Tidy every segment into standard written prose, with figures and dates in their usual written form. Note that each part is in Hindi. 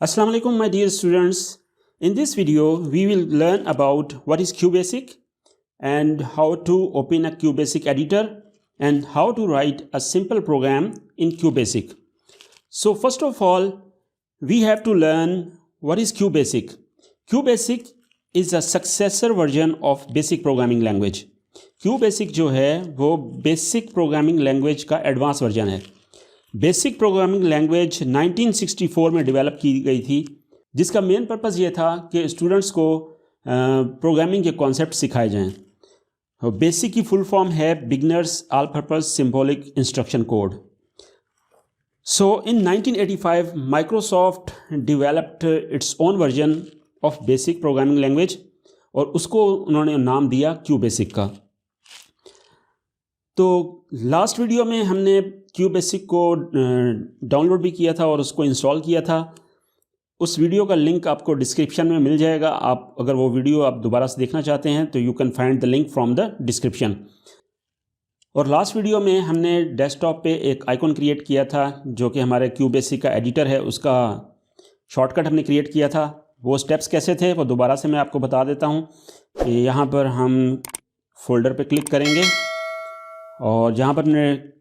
Assalamu alaikum my dear students. In this video we will learn about what is QBasic and how to open a QBasic editor and how to write a simple program in QBasic. So first of all we have to learn what is QBasic. QBasic is a successor version of basic programming language. QBasic जो है वो basic programming language का advanced version है. बेसिक प्रोग्रामिंग लैंग्वेज 1964 में डेवलप की गई थी, जिसका मेन पर्पस ये था कि स्टूडेंट्स को प्रोग्रामिंग के कॉन्सेप्ट सिखाए जाएं. बेसिक की फुल फॉर्म है beginners all purpose symbolic instruction code. So in 1985 Microsoft developed its own version of basic programming language और उसको उन्होंने नाम दिया क्यूबेसिक का. तो लास्ट वीडियो में हमने क्यूबेसिक को डाउनलोड भी किया था और उसको इंस्टॉल किया था. उस वीडियो का लिंक आपको डिस्क्रिप्शन में मिल जाएगा. आप अगर वो वीडियो आप दोबारा से देखना चाहते हैं तो you can find the link from the description. और लास्ट वीडियो में हमने डेस्कटॉप पे एक आइकॉन क्रिएट किया था जो कि हमारे क्यूबेसिक का एडिटर है, उसका शॉर्टकट हमने क्रिएट किया था. वो स्टेप्स कैसे थे वो दोबारा से मैं आपको बता देता हूँ. यहाँ पर हम फोल्डर पे क्लिक करेंगे और जहाँ पर हमने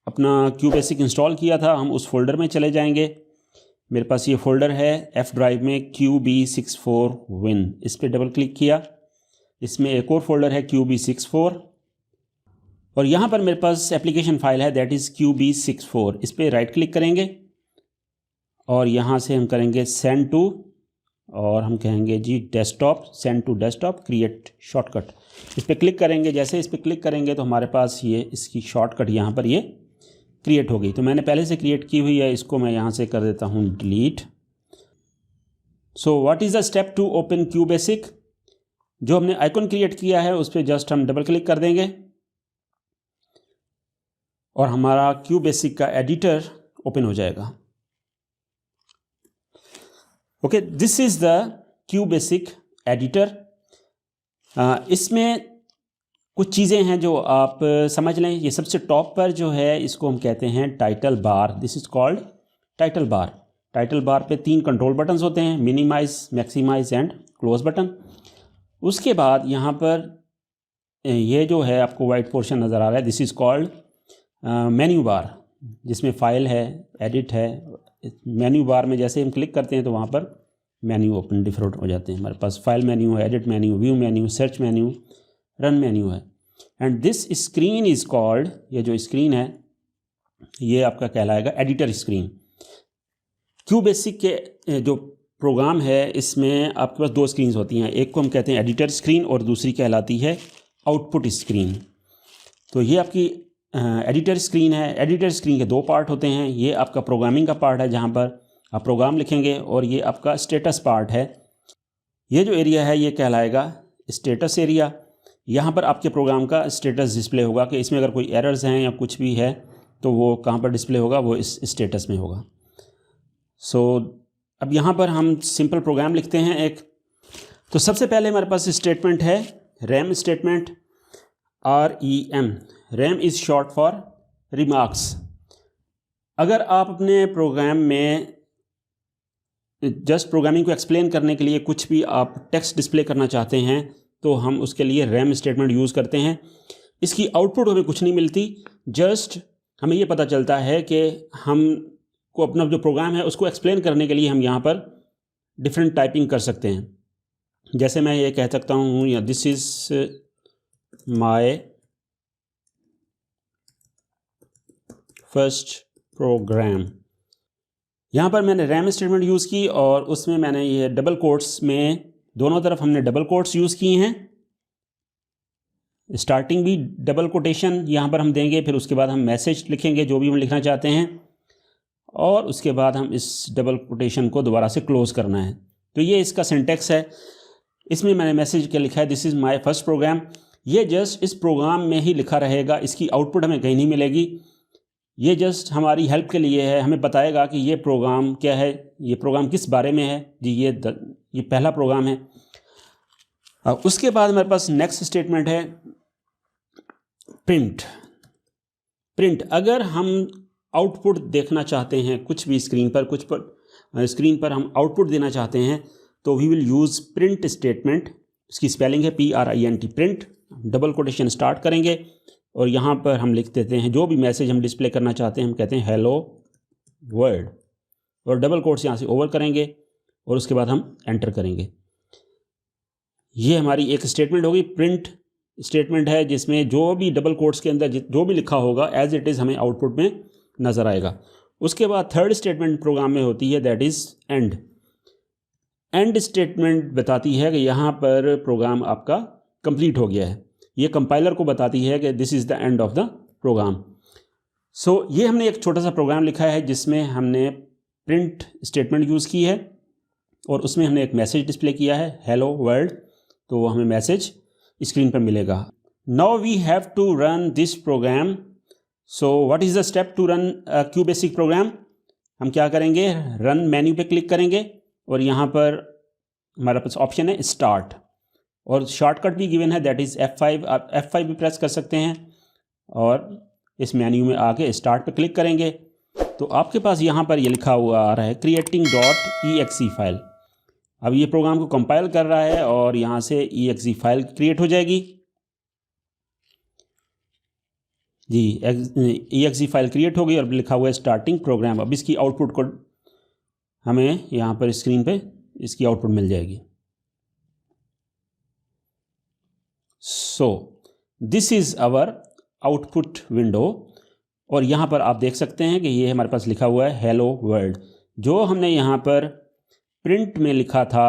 अपना क्यूबेसिक इंस्टॉल किया था हम उस फोल्डर में चले जाएंगे. मेरे पास ये फ़ोल्डर है एफ़ ड्राइव में QB64 Win. इस पर डबल क्लिक किया. इसमें एक और फोल्डर है QB64 और यहाँ पर मेरे पास एप्लीकेशन फ़ाइल है दैट इज़ QB64. इस पर राइट क्लिक करेंगे और यहाँ से हम करेंगे सेंड टू और हम कहेंगे जी desktop, send to desktop, create shortcut. इस पर क्लिक करेंगे. जैसे इस पर क्लिक करेंगे तो हमारे पास ये इसकी शॉर्टकट यहाँ पर ये क्रिएट हो गई. तो मैंने पहले से क्रिएट की हुई है, इसको मैं यहाँ से कर देता हूँ delete. So what is the step to open QBasic. जो हमने आइकॉन क्रिएट किया है उस पर जस्ट हम डबल क्लिक कर देंगे और हमारा क्यूबेसिक का एडिटर ओपन हो जाएगा. Okay, this is the QBasic editor. इसमें कुछ चीज़ें हैं जो आप समझ लें. ये सबसे टॉप पर जो है इसको हम कहते हैं title bar. This is called title bar. Title bar पे 3 कंट्रोल बटन्स होते हैं, minimise, maximise and close button. उसके बाद यहाँ पर ये जो है आपको वाइट पोर्शन नज़र आ रहा है, this is called menu bar, जिसमें फ़ाइल है, एडिट है. मेन्यू बार में जैसे हम क्लिक करते हैं तो वहाँ पर मेन्यू ओपन डिफरेंट हो जाते हैं. हमारे पास फाइल मेन्यू है, edit menu, view menu, search menu, run menu है. And this screen is called, ये जो स्क्रीन है ये आपका कहलाएगा एडिटर स्क्रीन. क्यूबेसिक के जो प्रोग्राम है इसमें आपके पास 2 स्क्रीन्स होती हैं. एक को हम कहते हैं एडिटर स्क्रीन और दूसरी कहलाती है आउटपुट स्क्रीन. तो ये आपकी एडिटर स्क्रीन है. एडिटर स्क्रीन के 2 पार्ट होते हैं. ये आपका प्रोग्रामिंग का पार्ट है जहाँ पर आप प्रोग्राम लिखेंगे और ये आपका स्टेटस पार्ट है. ये जो एरिया है ये कहलाएगा स्टेटस एरिया. यहाँ पर आपके प्रोग्राम का स्टेटस डिस्प्ले होगा कि इसमें अगर कोई एरर्स हैं या कुछ भी है तो वो कहाँ पर डिस्प्ले होगा, वो इस स्टेटस में होगा. सो अब यहाँ पर हम सिंपल प्रोग्राम लिखते हैं एक. तो सबसे पहले हमारे पास स्टेटमेंट है RAM statement, REM. RAM is short for remarks. अगर आप अपने प्रोग्राम में जस्ट प्रोग्रामिंग को एक्सप्लेन करने के लिए कुछ भी आप टेक्स्ट डिस्प्ले करना चाहते हैं तो हम उसके लिए रैम स्टेटमेंट यूज़ करते हैं. इसकी आउटपुट हमें कुछ नहीं मिलती, जस्ट हमें ये पता चलता है कि हम को अपना जो प्रोग्राम है उसको एक्सप्लेन करने के लिए हम यहाँ पर डिफरेंट टाइपिंग कर सकते हैं. जैसे मैं ये कह सकता हूँ या this is my first program. यहाँ पर मैंने रैम स्टेटमेंट यूज़ की और उसमें मैंने ये डबल कोट्स में दोनों तरफ हमने डबल कोट्स यूज़ किए हैं. स्टार्टिंग भी डबल कोटेशन यहाँ पर हम देंगे, फिर उसके बाद हम मैसेज लिखेंगे जो भी हम लिखना चाहते हैं और उसके बाद हम इस डबल कोटेशन को दोबारा से क्लोज़ करना है. तो ये इसका सिंटेक्स है. इसमें मैंने मैसेज क्या लिखा है, this is my first program. ये जस्ट इस प्रोग्राम में ही लिखा रहेगा, इसकी आउटपुट हमें कहीं नहीं मिलेगी. ये जस्ट हमारी हेल्प के लिए है, हमें बताएगा कि ये प्रोग्राम क्या है, ये प्रोग्राम किस बारे में है. जी ये पहला प्रोग्राम है. उसके बाद हमारे पास नेक्स्ट स्टेटमेंट है प्रिंट. अगर हम आउटपुट देखना चाहते हैं कुछ भी स्क्रीन पर, कुछ पर स्क्रीन पर हम आउटपुट देना चाहते हैं तो we will use print statement. इसकी स्पेलिंग है PRINT, print, double quotation start करेंगे और यहाँ पर हम लिख देते हैं जो भी मैसेज हम डिस्प्ले करना चाहते हैं, हम कहते हैं हेलो वर्ल्ड, और डबल कोट्स यहाँ से ओवर करेंगे और उसके बाद हम एंटर करेंगे। ये हमारी एक स्टेटमेंट होगी, प्रिंट स्टेटमेंट है जिसमें जो भी डबल कोट्स के अंदर जो भी लिखा होगा एज इट इज़ हमें आउटपुट में नज़र आएगा। उसके बाद थर्ड स्टेटमेंट प्रोग्राम में होती है, that is and. And statement बताती है कि यहाँ पर प्रोग्राम आपका कंप्लीट हो गया है। ये कंपाइलर को बताती है कि this is the end of the program. So ये हमने एक छोटा सा प्रोग्राम लिखा है जिसमें हमने प्रिंट स्टेटमेंट यूज़ की है और उसमें हमने एक मैसेज डिस्प्ले किया है हेलो वर्ल्ड, तो वो हमें मैसेज स्क्रीन पर मिलेगा। Now we have to run this program. So what is the step to run QBasic program? हम क्या करेंगे, रन मेन्यू पे क्लिक करेंगे और यहाँ पर हमारे पास ऑप्शन है स्टार्ट, और शॉर्टकट भी गिवन है, दैट इज़ F5। आप F5 भी प्रेस कर सकते हैं और इस मेन्यू में आके स्टार्ट पे क्लिक करेंगे तो आपके पास यहाँ पर ये लिखा हुआ आ रहा है creating.exe फाइल। अब ये प्रोग्राम को कंपाइल कर रहा है और यहाँ से exe फाइल क्रिएट हो जाएगी जी। exe फाइल क्रिएट हो गई और लिखा हुआ है स्टार्टिंग प्रोग्राम। अब इसकी आउटपुट को हमें यहाँ पर स्क्रीन पे इसकी आउटपुट मिल जाएगी। So this is our output window, और यहाँ पर आप देख सकते हैं कि ये हमारे पास लिखा हुआ है हेलो वर्ल्ड। जो हमने यहाँ पर प्रिंट में लिखा था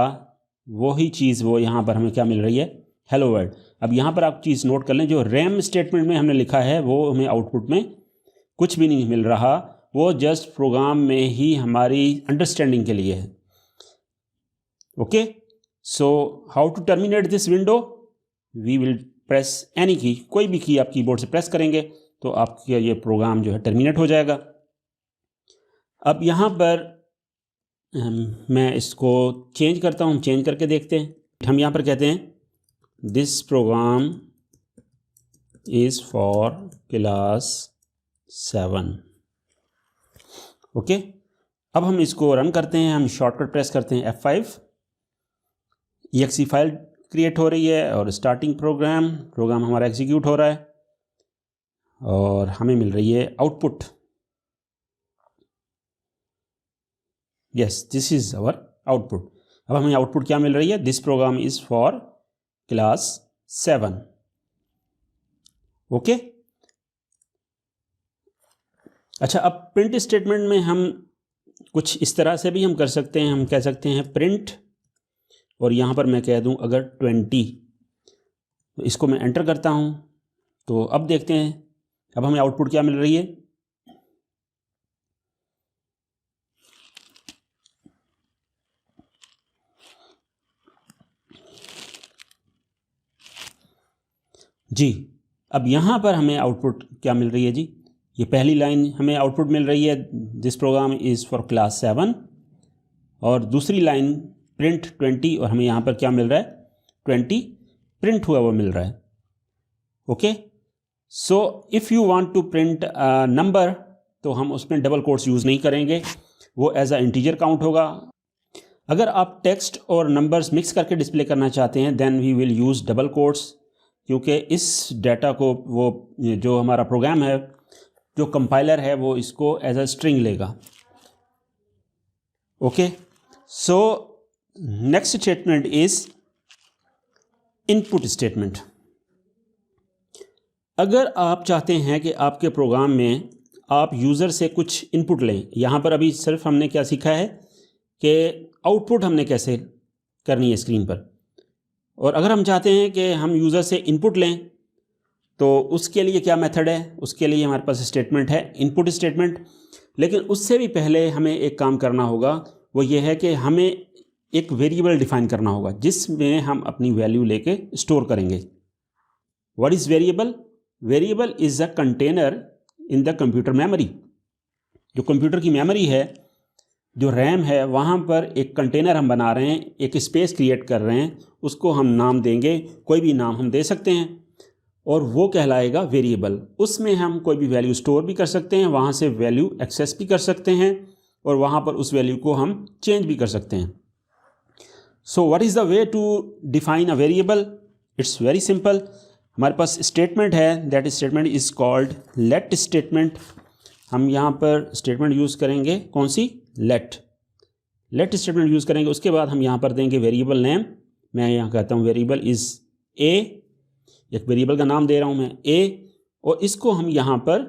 वही चीज़ वो यहाँ पर हमें क्या मिल रही है, हेलो वर्ल्ड। अब यहाँ पर आप चीज़ नोट कर लें, जो रैम स्टेटमेंट में हमने लिखा है वो हमें आउटपुट में कुछ भी नहीं मिल रहा, वो जस्ट प्रोग्राम में ही हमारी अंडरस्टैंडिंग के लिए है। Okay, so how to terminate this window? We will press any key, कोई भी की आप कीबोर्ड से प्रेस करेंगे तो आपका ये प्रोग्राम जो है टर्मिनेट हो जाएगा। अब यहाँ पर मैं इसको चेंज करता हूँ, चेंज करके देखते हैं। हम यहाँ पर कहते हैं this program is for class 7। Okay, अब हम इसको रन करते हैं। हम शॉर्टकट प्रेस करते हैं F5। exe फाइल क्रिएट हो रही है और स्टार्टिंग प्रोग्राम हमारा एग्जीक्यूट हो रहा है और हमें मिल रही है output. Yes, this is our output. अब हमें आउटपुट क्या मिल रही है, this program is for class 7। Okay, अच्छा, अब प्रिंट स्टेटमेंट में हम कुछ इस तरह से भी हम कर सकते हैं। हम कह सकते हैं प्रिंट, और यहाँ पर मैं कह दूँ अगर 20, तो इसको मैं एंटर करता हूँ तो अब देखते हैं अब हमें आउटपुट क्या मिल रही है। जी, अब यहाँ पर हमें आउटपुट क्या मिल रही है जी, ये पहली लाइन हमें आउटपुट मिल रही है this program is for class 7, और दूसरी लाइन प्रिंट 20, और हमें यहाँ पर क्या मिल रहा है 20 प्रिंट हुआ हुआ मिल रहा है। Okay, so if you want to print number तो हम उसमें डबल कोट्स यूज़ नहीं करेंगे, वो एज अ इंटीजर काउंट होगा। अगर आप टेक्स्ट और नंबर्स मिक्स करके डिस्प्ले करना चाहते हैं then we will use double quotes, क्योंकि इस डाटा को वो जो हमारा प्रोग्राम है, जो कंपाइलर है, वो इसको एज अ स्ट्रिंग लेगा। Okay, so next statement is input statement. अगर आप चाहते हैं कि आपके प्रोग्राम में आप यूज़र से कुछ इनपुट लें, यहाँ पर अभी सिर्फ हमने क्या सीखा है कि आउटपुट हमने कैसे करनी है स्क्रीन पर, और अगर हम चाहते हैं कि हम यूज़र से इनपुट लें तो उसके लिए क्या मेथड है, उसके लिए हमारे पास स्टेटमेंट है इनपुट स्टेटमेंट। लेकिन उससे भी पहले हमें एक काम करना होगा, वो ये है कि हमें एक वेरिएबल डिफाइन करना होगा जिसमें हम अपनी वैल्यू लेके स्टोर करेंगे। What is variable? Variable is a container in the computer memory. जो कंप्यूटर की मेमोरी है, जो रैम है, वहाँ पर एक कंटेनर हम बना रहे हैं, एक स्पेस क्रिएट कर रहे हैं, उसको हम नाम देंगे, कोई भी नाम हम दे सकते हैं, और वो कहलाएगा वेरिएबल। उसमें हम कोई भी वैल्यू स्टोर भी कर सकते हैं, वहाँ से वैल्यू एक्सेस भी कर सकते हैं, और वहाँ पर उस वैल्यू को हम चेंज भी कर सकते हैं। So what is the way to define a variable? It's very simple. हमारे पास स्टेटमेंट है, that statement is called let statement. हम यहाँ पर स्टेटमेंट यूज़ करेंगे, कौन सी? लेट स्टेटमेंट यूज़ करेंगे। उसके बाद हम यहाँ पर देंगे वेरिएबल नेम। मैं यहाँ कहता हूँ वेरिएबल इज़ ए, एक वेरिएबल का नाम दे रहा हूँ मैं ए, और इसको हम यहाँ पर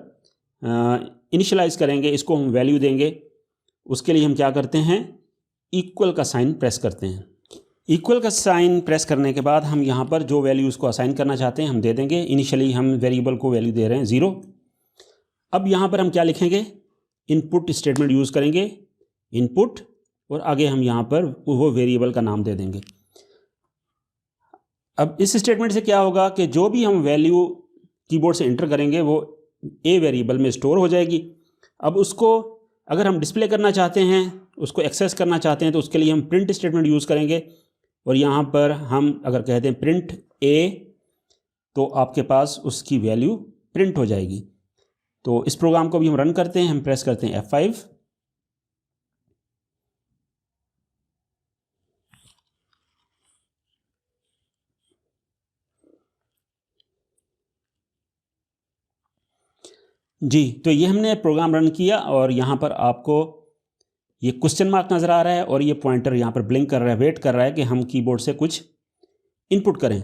इनिशियलाइज़ करेंगे, इसको हम वैल्यू देंगे। उसके लिए हम क्या करते हैं? इक्वल का साइन प्रेस करते हैं। इक्वल का साइन प्रेस करने के बाद हम यहाँ पर जो वैल्यू उसको असाइन करना चाहते हैं हम दे देंगे। इनिशियली हम वेरिएबल को वैल्यू दे रहे हैं 0। अब यहाँ पर हम क्या लिखेंगे? इनपुट स्टेटमेंट यूज़ करेंगे, इनपुट, और आगे हम यहाँ पर वो वेरिएबल का नाम दे देंगे। अब इस स्टेटमेंट से क्या होगा कि जो भी हम वैल्यू कीबोर्ड से एंटर करेंगे वो ए वेरिएबल में स्टोर हो जाएगी। अब उसको अगर हम डिस्प्ले करना चाहते हैं, उसको एक्सेस करना चाहते हैं, तो उसके लिए हम प्रिंट स्टेटमेंट यूज़ करेंगे। और यहाँ पर हम अगर कहते हैं प्रिंट ए, तो आपके पास उसकी वैल्यू प्रिंट हो जाएगी। तो इस प्रोग्राम को भी हम रन करते हैं, हम प्रेस करते हैं F5। जी, तो ये हमने प्रोग्राम रन किया और यहाँ पर आपको ये क्वेश्चन मार्क नज़र आ रहा है और ये पॉइंटर यहाँ पर ब्लिंक कर रहा है, वेट कर रहा है कि हम कीबोर्ड से कुछ इनपुट करें।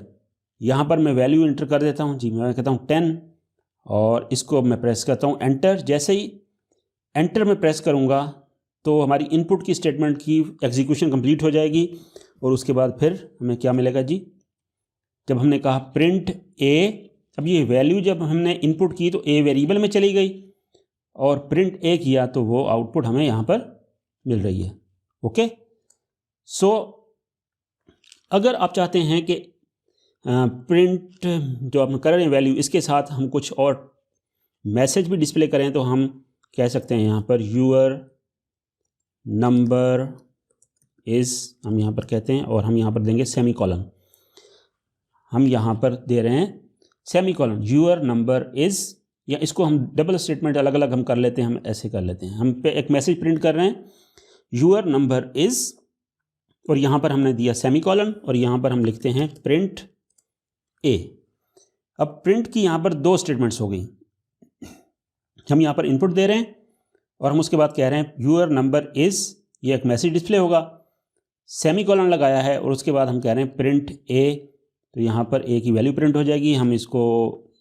यहाँ पर मैं वैल्यू इंटर कर देता हूँ। जी, मैं कहता हूँ 10 और इसको मैं प्रेस करता हूँ एंटर। जैसे ही एंटर में प्रेस करूँगा तो हमारी इनपुट की स्टेटमेंट की एग्जीक्यूशन कंप्लीट हो जाएगी। और उसके बाद फिर हमें क्या मिलेगा जी? जब हमने कहा प्रिंट ए, अब ये वैल्यू जब हमने इनपुट की तो ए वेरिएबल में चली गई, और प्रिंट ए किया तो वो आउटपुट हमें यहाँ पर मिल रही है। ओके, सो अगर आप चाहते हैं कि प्रिंट जो आप कर रहे हैं वैल्यू, इसके साथ हम कुछ और मैसेज भी डिस्प्ले करें, तो हम कह सकते हैं यहाँ पर यूअर नंबर इज़, हम यहाँ पर कहते हैं, और हम यहाँ पर देंगे सेमी कॉलन। हम यहाँ पर दे रहे हैं semi colon, your number is, या इसको हम डबल स्टेटमेंट अलग अलग हम कर लेते हैं, हम ऐसे कर लेते हैं। हम पे एक मैसेज प्रिंट कर रहे हैं यूअर नंबर इज़, और यहाँ पर हमने दिया सेमी कॉलन, और यहाँ पर हम लिखते हैं प्रिंट ए। अब प्रिंट की यहाँ पर 2 स्टेटमेंट्स हो गई। हम यहाँ पर इनपुट दे रहे हैं और हम उसके बाद कह रहे हैं यूअर नंबर इज़, ये एक मैसेज डिस्प्ले होगा, सेमी कॉलन लगाया है, और उसके बाद हम कह रहे हैं प्रिंट ए, तो यहाँ पर ए की वैल्यू प्रिंट हो जाएगी। हम इसको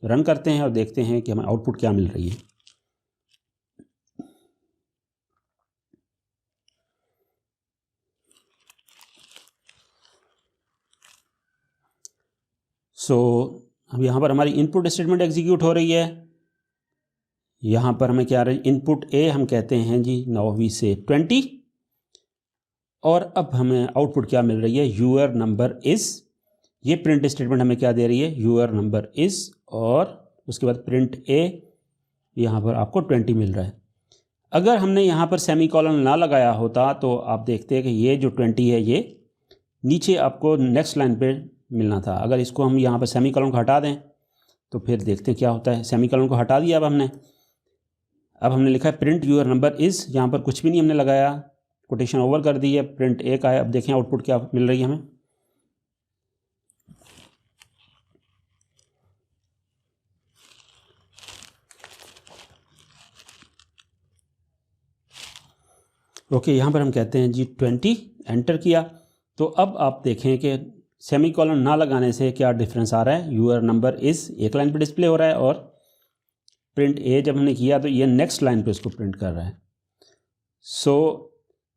रन करते हैं और देखते हैं कि हमें आउटपुट क्या मिल रही है। अब यहाँ पर हमारी इनपुट स्टेटमेंट एग्जीक्यूट हो रही है। यहाँ पर हमें क्या आ रहा है? इनपुट ए हम कहते हैं जी, नाउ वी से 20, और अब हमें आउटपुट क्या मिल रही है? Your number is. ये प्रिंट स्टेटमेंट हमें क्या दे रही है? यूअर नंबर इज़, और उसके बाद प्रिंट ए, यहाँ पर आपको 20 मिल रहा है। अगर हमने यहाँ पर सेमी कॉलन ना लगाया होता तो आप देखते हैं कि ये जो 20 है ये नीचे आपको नेक्स्ट लाइन पे मिलना था। अगर इसको हम यहाँ पर सेमी कॉलन को हटा दें तो फिर देखते हैं क्या होता है। सेमी कॉलन को हटा दिया अब हमने लिखा है प्रिंट यूअर नंबर इज़, यहाँ पर कुछ भी नहीं हमने लगाया, कोटेशन ओवर कर दी है, प्रिंट ए का है। अब देखें आउटपुट क्या मिल रही है हमें। ओके, यहाँ पर हम कहते हैं जी 20, एंटर किया। तो अब आप देखें कि सेमी कॉलन ना लगाने से क्या डिफरेंस आ रहा है। यूअर नंबर इज़ एक लाइन पे डिस्प्ले हो रहा है, और प्रिंट ए जब हमने किया तो ये नेक्स्ट लाइन पे इसको प्रिंट कर रहा है।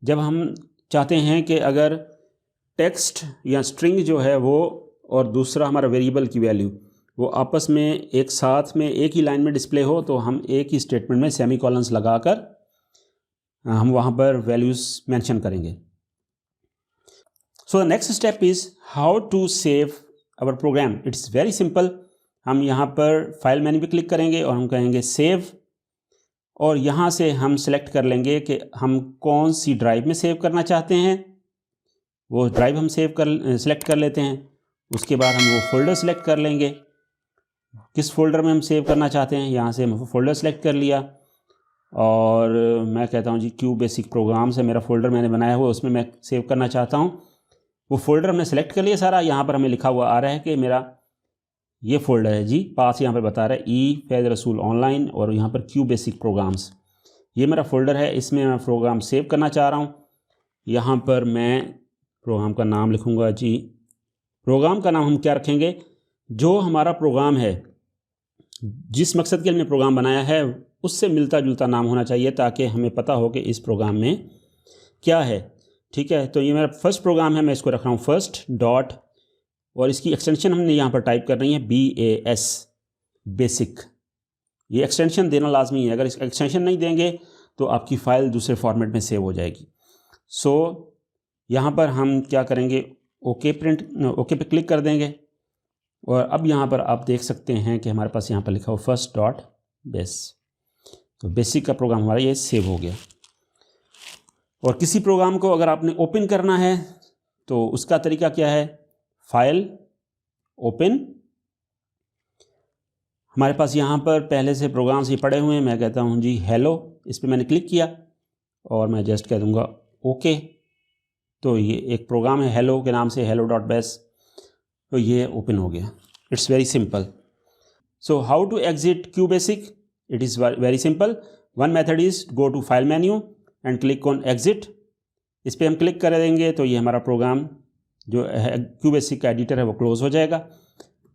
जब हम चाहते हैं कि अगर टेक्स्ट या स्ट्रिंग जो है वो और दूसरा हमारा वेरिएबल की वैल्यू वो आपस में एक साथ में एक ही लाइन में डिस्प्ले हो, तो हम एक ही स्टेटमेंट में सेमी कॉलन्स लगाकर हम वहाँ पर वैल्यूज़ मेंशन करेंगे। So the next step is how to save our program. It's very simple. हम यहाँ पर फाइल मेन्यू पे क्लिक करेंगे और हम कहेंगे सेव, और यहाँ से हम सेलेक्ट कर लेंगे कि हम कौन सी ड्राइव में सेव करना चाहते हैं। वो ड्राइव हम सेलेक्ट कर लेते हैं। उसके बाद हम वो फोल्डर सेलेक्ट कर लेंगे, किस फोल्डर में हम सेव करना चाहते हैं। यहाँ से हम फोल्डर सेलेक्ट कर लिया, और मैं कहता हूँ जी क्यू बेसिक प्रोग्राम्स है मेरा फ़ोल्डर मैंने बनाया हुआ, उसमें मैं सेव करना चाहता हूँ। वो फ़ोल्डर हमने सेलेक्ट कर लिया सारा। यहाँ पर हमें लिखा हुआ आ रहा है कि मेरा ये फ़ोल्डर है जी, पास यहाँ पर बता रहा है ई फैज़ रसूल ऑनलाइन और यहाँ पर क्यू बेसिक प्रोग्राम्स, ये मेरा फ़ोल्डर है। इसमें मैं प्रोग्राम सेव करना चाह रहा हूँ। यहाँ पर मैं प्रोग्राम का नाम लिखूँगा जी। प्रोग्राम का नाम हम क्या रखेंगे, जो हमारा प्रोग्राम है, जिस मकसद के लिए हमने प्रोग्राम बनाया है उससे मिलता जुलता नाम होना चाहिए, ताकि हमें पता हो कि इस प्रोग्राम में क्या है। ठीक है, तो ये मेरा फर्स्ट प्रोग्राम है, मैं इसको रख रहा हूँ फर्स्ट डॉट, और इसकी एक्सटेंशन हमने यहाँ पर टाइप करनी है BAS बेसिक। ये एक्सटेंशन देना लाजमी है, अगर इस एक्सटेंशन नहीं देंगे तो आपकी फ़ाइल दूसरे फॉर्मेट में सेव हो जाएगी। सो यहाँ पर हम क्या करेंगे, ओके पे क्लिक कर देंगे, और अब यहाँ पर आप देख सकते हैं कि हमारे पास यहाँ पर लिखा हो फर्स्ट डॉट बेस। तो बेसिक का प्रोग्राम हमारा ये सेव हो गया। और किसी प्रोग्राम को अगर आपने ओपन करना है तो उसका तरीका क्या है, फाइल ओपन। हमारे पास यहाँ पर पहले से प्रोग्राम्स ये पड़े हुए हैं, मैं कहता हूँ जी हेलो, इस पर मैंने क्लिक किया और मैं जस्ट कह दूँगा ओके। तो ये एक प्रोग्राम है हेलो के नाम से, हेलो डॉट बेस, तो ये ओपन हो गया। It's very simple. So how to exit QBasic, it is very simple. One method is go to file menu and click on exit. इस पर हम क्लिक कर देंगे तो ये हमारा प्रोग्राम जो है क्यू बेसिक का एडिटर है वो क्लोज़ हो जाएगा।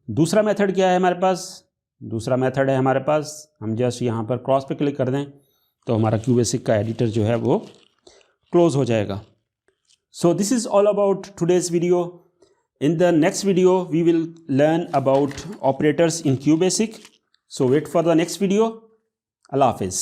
दूसरा मेथड क्या है हमारे पास, दूसरा मेथड है हमारे पास, हम जस्ट यहाँ पर क्रॉस पे क्लिक कर दें तो हमारा क्यू बेसिक का एडिटर जो है वो क्लोज़ हो जाएगा। सो this is all about today's video. In the next video, we will learn about operators in QBasic. So wait for the next video. Allah Hafiz.